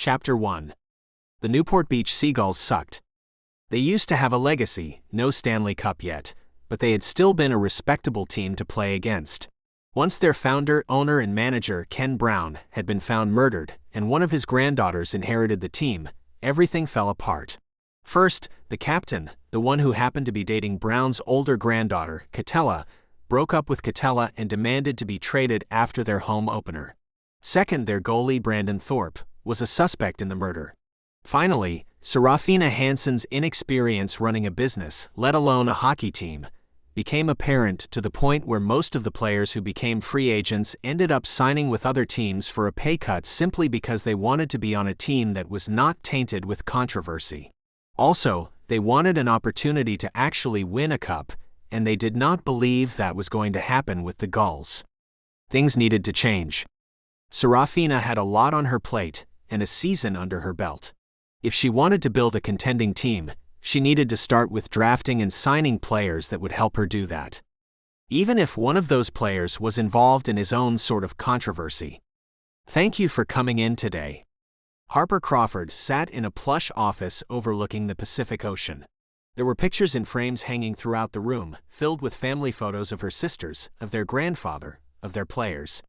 Chapter 1. The Newport Beach Seagulls sucked. They used to have a legacy, no Stanley Cup yet, but they had still been a respectable team to play against. Once their founder, owner and manager, Ken Brown, had been found murdered, and one of his granddaughters inherited the team, everything fell apart. First, the captain, the one who happened to be dating Brown's older granddaughter, Catella, broke up with Catella and demanded to be traded after their home opener. Second, their goalie Brandon Thorpe was a suspect in the murder. Finally, Serafina Hansen's inexperience running a business, let alone a hockey team, became apparent to the point where most of the players who became free agents ended up signing with other teams for a pay cut simply because they wanted to be on a team that was not tainted with controversy. Also, they wanted an opportunity to actually win a cup, and they did not believe that was going to happen with the Gulls. Things needed to change. Serafina had a lot on her plate and a season under her belt. If she wanted to build a contending team, she needed to start with drafting and signing players that would help her do that, even if one of those players was involved in his own sort of controversy. Thank you for coming in today. Harper Crawford sat in a plush office overlooking the Pacific Ocean. There were pictures in frames hanging throughout the room, filled with family photos of her sisters, of their grandfather, of their players.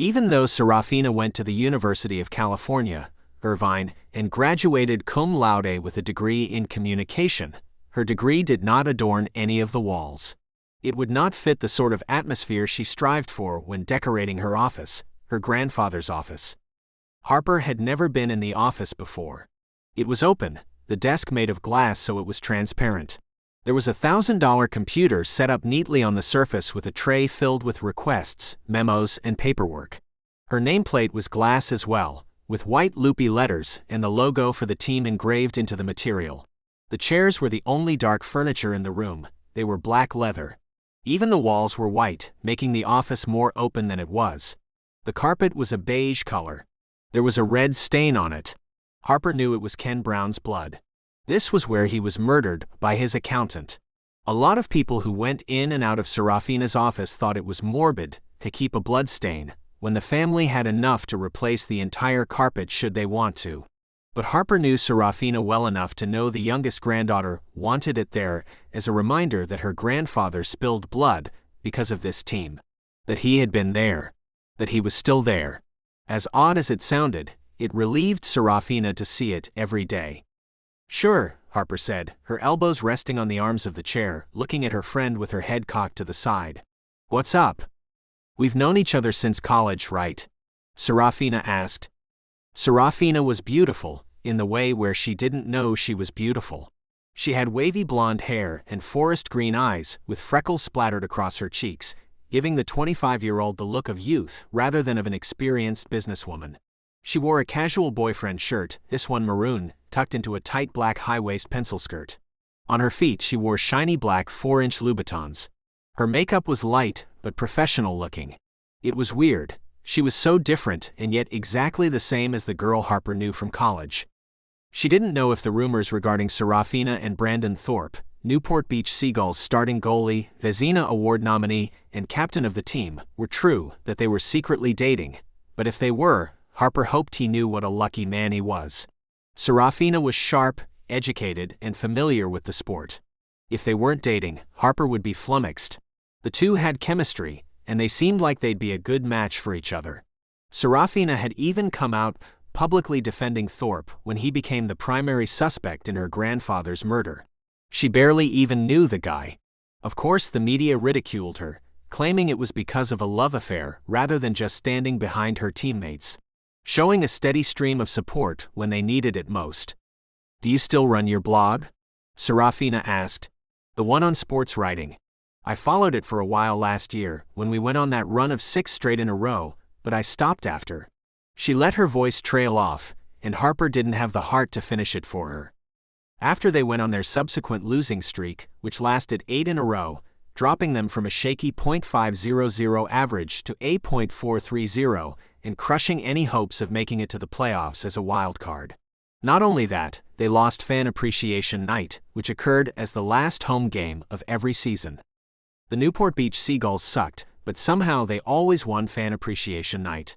Even though Serafina went to the University of California, Irvine, and graduated cum laude with a degree in communication, her degree did not adorn any of the walls. It would not fit the sort of atmosphere she strived for when decorating her office, her grandfather's office. Harper had never been in the office before. It was open, the desk made of glass so it was transparent. There was a $1,000 computer set up neatly on the surface with a tray filled with requests, memos, and paperwork. Her nameplate was glass as well, with white loopy letters and the logo for the team engraved into the material. The chairs were the only dark furniture in the room, they were black leather. Even the walls were white, making the office more open than it was. The carpet was a beige color. There was a red stain on it. Harper knew it was Ken Brown's blood. This was where he was murdered by his accountant. A lot of people who went in and out of Serafina's office thought it was morbid to keep a blood stain, when the family had enough to replace the entire carpet should they want to. But Harper knew Serafina well enough to know the youngest granddaughter wanted it there as a reminder that her grandfather spilled blood because of this team. That he had been there. That he was still there. As odd as it sounded, it relieved Serafina to see it every day. "Sure," Harper said, her elbows resting on the arms of the chair, looking at her friend with her head cocked to the side. "What's up?" "We've known each other since college, right?" Serafina asked. Serafina was beautiful, in the way where she didn't know she was beautiful. She had wavy blonde hair and forest green eyes, with freckles splattered across her cheeks, giving the 25-year-old the look of youth rather than of an experienced businesswoman. She wore a casual boyfriend shirt, this one maroon, tucked into a tight black high-waist pencil skirt. On her feet she wore shiny black 4-inch Louboutins. Her makeup was light, but professional-looking. It was weird. She was so different and yet exactly the same as the girl Harper knew from college. She didn't know if the rumors regarding Serafina and Brandon Thorpe, Newport Beach Seagulls starting goalie, Vezina Award nominee, and captain of the team, were true, that they were secretly dating. But if they were, Harper hoped he knew what a lucky man he was. Serafina was sharp, educated, and familiar with the sport. If they weren't dating, Harper would be flummoxed. The two had chemistry, and they seemed like they'd be a good match for each other. Serafina had even come out publicly defending Thorpe when he became the primary suspect in her grandfather's murder. She barely even knew the guy. Of course, the media ridiculed her, claiming it was because of a love affair rather than just standing behind her teammates, showing a steady stream of support when they needed it most. "Do you still run your blog?" Serafina asked. "The one on sports writing. I followed it for a while last year when we went on that run of 6 straight in a row, but I stopped after." She let her voice trail off, and Harper didn't have the heart to finish it for her. After they went on their subsequent losing streak, which lasted 8 in a row, dropping them from a shaky .500 average to a .430, and crushing any hopes of making it to the playoffs as a wild card. Not only that, they lost Fan Appreciation Night, which occurred as the last home game of every season. The Newport Beach Seagulls sucked, but somehow they always won Fan Appreciation Night.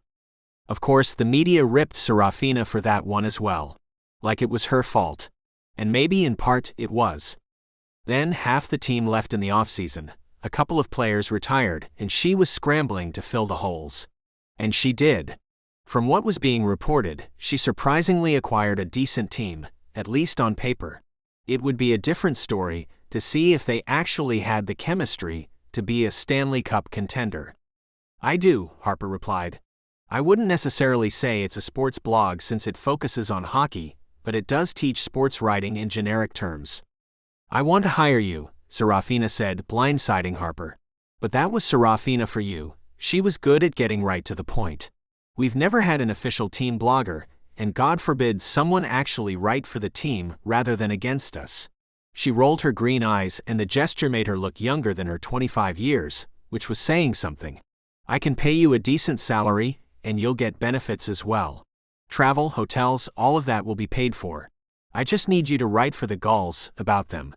Of course, the media ripped Serafina for that one as well. Like it was her fault. And maybe in part it was. Then half the team left in the off-season, a couple of players retired, and she was scrambling to fill the holes. And she did. From what was being reported, she surprisingly acquired a decent team, at least on paper. It would be a different story to see if they actually had the chemistry to be a Stanley Cup contender. I do, Harper replied. I wouldn't necessarily say it's a sports blog since it focuses on hockey, but it does teach sports writing in generic terms. I want to hire you, Serafina said, blindsiding Harper. But that was Serafina for you. She was good at getting right to the point. We've never had an official team blogger, and God forbid someone actually write for the team rather than against us. She rolled her green eyes, and the gesture made her look younger than her 25 years, which was saying something. I can pay you a decent salary, and you'll get benefits as well. Travel, hotels, all of that will be paid for. I just need you to write for the Gulls about them.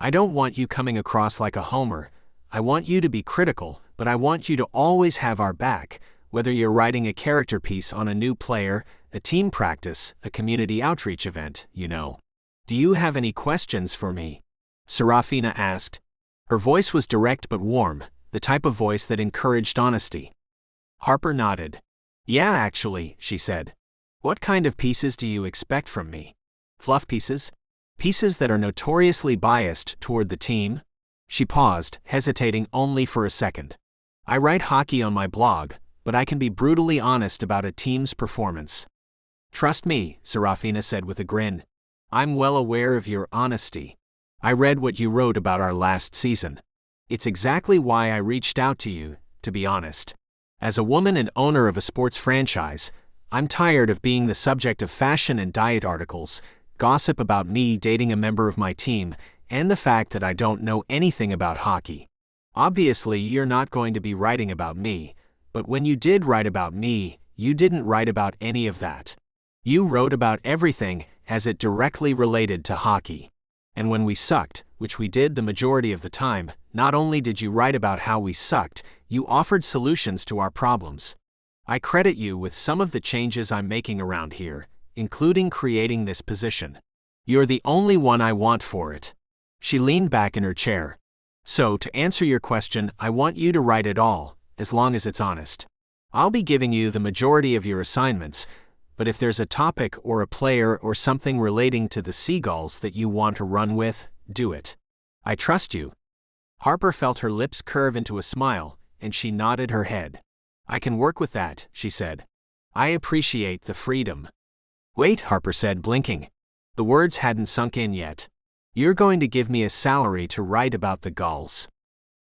I don't want you coming across like a homer. I want you to be critical, but I want you to always have our back, whether you're writing a character piece on a new player, a team practice, a community outreach event, you know. Do you have any questions for me? Serafina asked. Her voice was direct but warm, the type of voice that encouraged honesty. Harper nodded. Yeah, actually, she said. What kind of pieces do you expect from me? Fluff pieces? Pieces that are notoriously biased toward the team? She paused, hesitating only for a second. I write hockey on my blog, but I can be brutally honest about a team's performance. Trust me, Serafina said with a grin. I'm well aware of your honesty. I read what you wrote about our last season. It's exactly why I reached out to you, to be honest. As a woman and owner of a sports franchise, I'm tired of being the subject of fashion and diet articles, gossip about me dating a member of my team, and the fact that I don't know anything about hockey. Obviously, you're not going to be writing about me, but when you did write about me, you didn't write about any of that. You wrote about everything as it directly related to hockey. And when we sucked, which we did the majority of the time, not only did you write about how we sucked, you offered solutions to our problems. I credit you with some of the changes I'm making around here, including creating this position. You're the only one I want for it. She leaned back in her chair. So, to answer your question, I want you to write it all, as long as it's honest. I'll be giving you the majority of your assignments, but if there's a topic or a player or something relating to the Seagulls that you want to run with, do it. I trust you. Harper felt her lips curve into a smile, and she nodded her head. I can work with that, she said. I appreciate the freedom. Wait, Harper said, blinking. The words hadn't sunk in yet. You're going to give me a salary to write about the Gulls.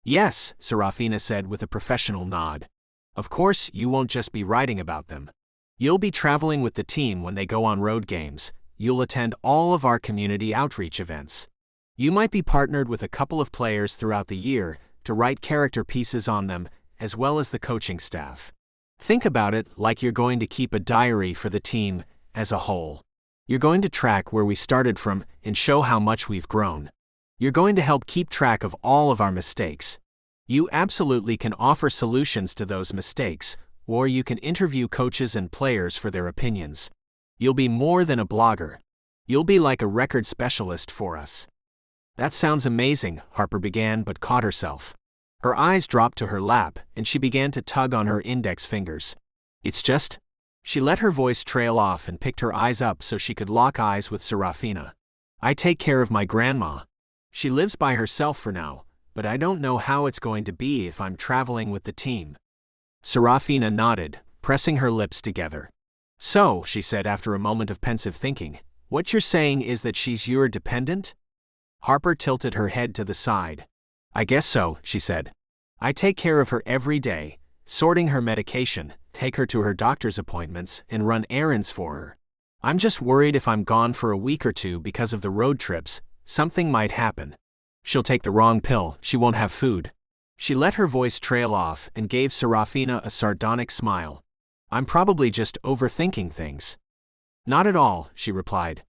Yes, Serafina said with a professional nod. Of course, you won't just be writing about them. You'll be traveling with the team when they go on road games. You'll attend all of our community outreach events. You might be partnered with a couple of players throughout the year to write character pieces on them, as well as the coaching staff. Think about it like you're going to keep a diary for the team as a whole. You're going to track where we started from and show how much we've grown. You're going to help keep track of all of our mistakes. You absolutely can offer solutions to those mistakes, or you can interview coaches and players for their opinions. You'll be more than a blogger. You'll be like a record specialist for us. That sounds amazing, Harper began but caught herself. Her eyes dropped to her lap, and she began to tug on her index fingers. It's just... She let her voice trail off and picked her eyes up so she could lock eyes with Serafina. I take care of my grandma. She lives by herself for now, but I don't know how it's going to be if I'm traveling with the team. Serafina nodded, pressing her lips together. So, she said after a moment of pensive thinking, what you're saying is that she's your dependent? Harper tilted her head to the side. I guess so, she said. I take care of her every day, sorting her medication, take her to her doctor's appointments, and run errands for her. I'm just worried if I'm gone for a week or two because of the road trips, something might happen. She'll take the wrong pill, she won't have food. She let her voice trail off and gave Serafina a sardonic smile. I'm probably just overthinking things. Not at all, she replied.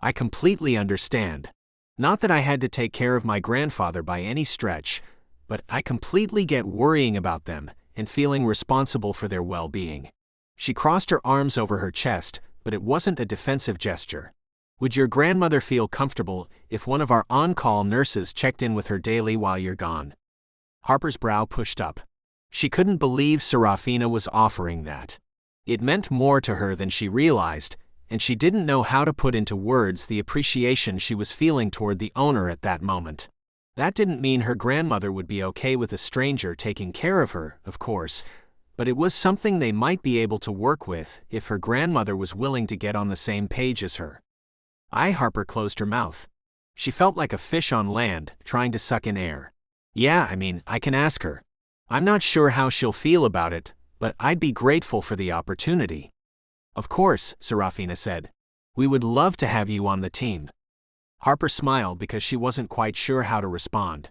I completely understand. Not that I had to take care of my grandfather by any stretch, but I completely get worrying about them and feeling responsible for their well-being. She crossed her arms over her chest, but it wasn't a defensive gesture. Would your grandmother feel comfortable if one of our on-call nurses checked in with her daily while you're gone? Harper's brow pushed up. She couldn't believe Serafina was offering that. It meant more to her than she realized, and she didn't know how to put into words the appreciation she was feeling toward the owner at that moment. That didn't mean her grandmother would be okay with a stranger taking care of her, of course, but it was something they might be able to work with if her grandmother was willing to get on the same page as her. Harper closed her mouth. She felt like a fish on land, trying to suck in air. Yeah, I can ask her. I'm not sure how she'll feel about it, but I'd be grateful for the opportunity. Of course, Serafina said. We would love to have you on the team. Harper smiled because she wasn't quite sure how to respond.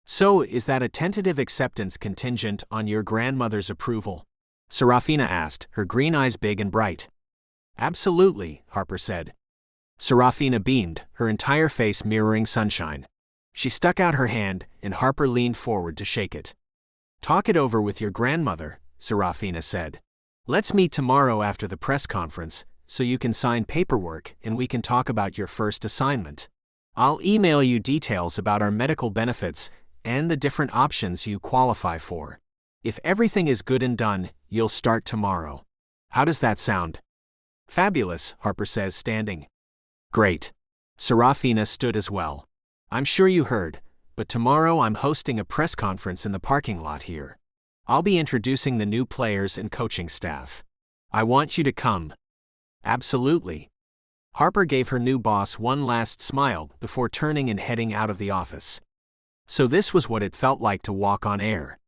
So, is that a tentative acceptance contingent on your grandmother's approval? Serafina asked, her green eyes big and bright. Absolutely, Harper said. Serafina beamed, her entire face mirroring sunshine. She stuck out her hand, and Harper leaned forward to shake it. Talk it over with your grandmother, Serafina said. Let's meet tomorrow after the press conference, so you can sign paperwork and we can talk about your first assignment. I'll email you details about our medical benefits and the different options you qualify for. If everything is good and done, you'll start tomorrow. How does that sound? Fabulous, Harper says, standing. Great. Serafina stood as well. I'm sure you heard, but tomorrow I'm hosting a press conference in the parking lot here. I'll be introducing the new players and coaching staff. I want you to come. Absolutely. Harper gave her new boss one last smile before turning and heading out of the office. So this was what it felt like to walk on air.